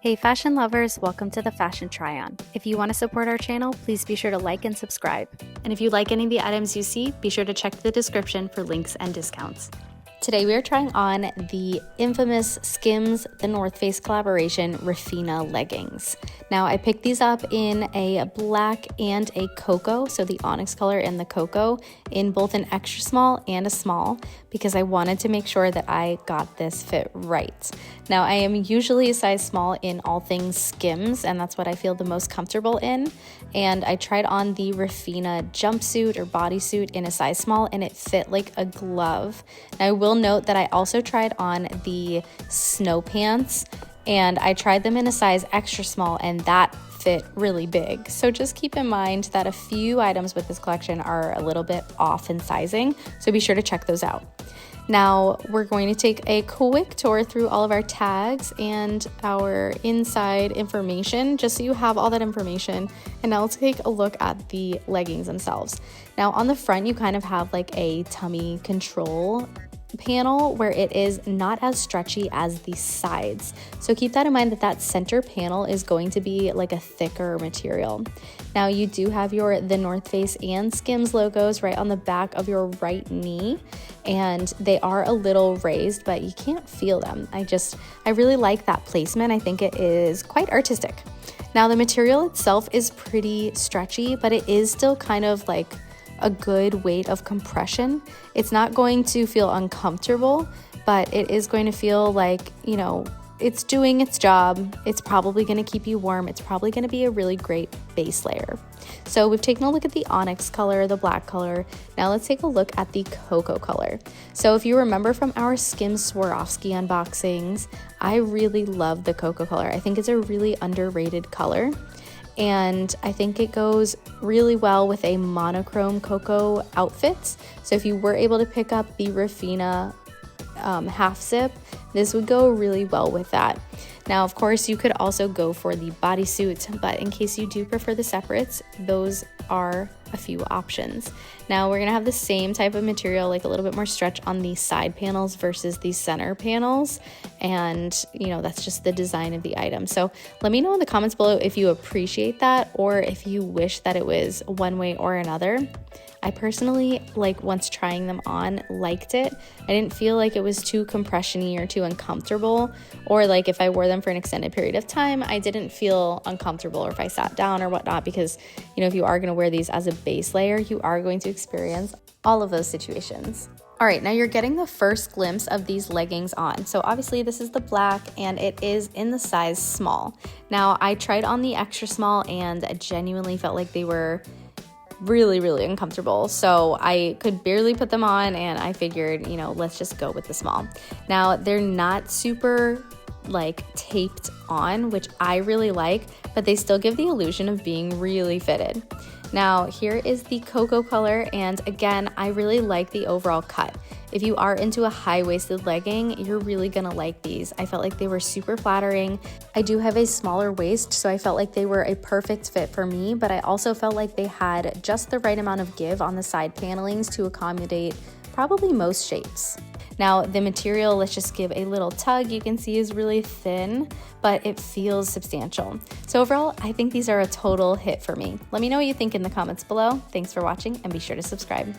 Hey fashion lovers, welcome to the Fashion Try-On. If you want to support our channel, please be sure to like and subscribe. And if you like any of the items you see, be sure to check the description for links and discounts. Today we are trying on the infamous SKIMS The North Face collaboration Refina leggings. Now I picked these up in a black and a cocoa, so the onyx color and the cocoa, in both an extra small and a small, because I wanted to make sure that I got this fit right. Now I am usually a size small in all things SKIMS, and that's what I feel the most comfortable in. And I tried on the Refina jumpsuit or bodysuit in a size small, and it fit like a glove. Now I will note that I also tried on the snow pants, and I tried them in a size extra small, and that fit really big. So just keep in mind that a few items with this collection are a little bit off in sizing, so be sure to check those out. Now we're going to take a quick tour through all of our tags and our inside information, just so you have all that information. And now let's take a look at the leggings themselves. Now on the front, you kind of have like a tummy control panel where it is not as stretchy as the sides. So keep that in mind, that center panel is going to be like a thicker material. Now you do have the North Face and SKIMS logos right on the back of your right knee, and they are a little raised, but you can't feel them. I really like that placement. I think it is quite artistic. Now the material itself is pretty stretchy, but it is still kind of like a good weight of compression. It's not going to feel uncomfortable, but it is going to feel like, you know, it's doing its job. It's probably going to keep you warm. It's probably going to be a really great base layer. So we've taken a look at the onyx color, the black color. Now let's take a look at the cocoa color. So if you remember from our SKIMS Swarovski unboxings, I really love the cocoa color. I think it's a really underrated color, and I think it goes really well with a monochrome cocoa outfit. So if you were able to pick up the Refina half zip, this would go really well with that. Now, of course, you could also go for the bodysuit, but in case you do prefer the separates, those are a few options. Now we're gonna have the same type of material, like a little bit more stretch on the side panels versus the center panels. And you know, that's just the design of the item. So let me know in the comments below if you appreciate that, or if you wish that it was one way or another. I personally, like, once trying them on, liked it. I didn't feel like it was too compression-y or too uncomfortable, or like if I wore them for an extended period of time, I didn't feel uncomfortable, or if I sat down or whatnot, because, you know, if you are going to wear these as a base layer, you are going to experience all of those situations. All right, now you're getting the first glimpse of these leggings on. So obviously this is the black, and it is in the size small. Now I tried on the extra small and genuinely felt like they were really uncomfortable, so I could barely put them on, and I figured, you know, let's just go with the small. Now they're not super like taped on, which I really like, but they still give the illusion of being really fitted. Now here is the cocoa color, and again, I really like the overall cut. If you are into a high-waisted legging, you're really gonna like these. I felt like they were super flattering. I do have a smaller waist, so I felt like they were a perfect fit for me, but I also felt like they had just the right amount of give on the side panelings to accommodate probably most shapes. Now the material, let's just give a little tug, you can see is really thin, but it feels substantial. So overall, I think these are a total hit for me. Let me know what you think in the comments below. Thanks for watching, and be sure to subscribe.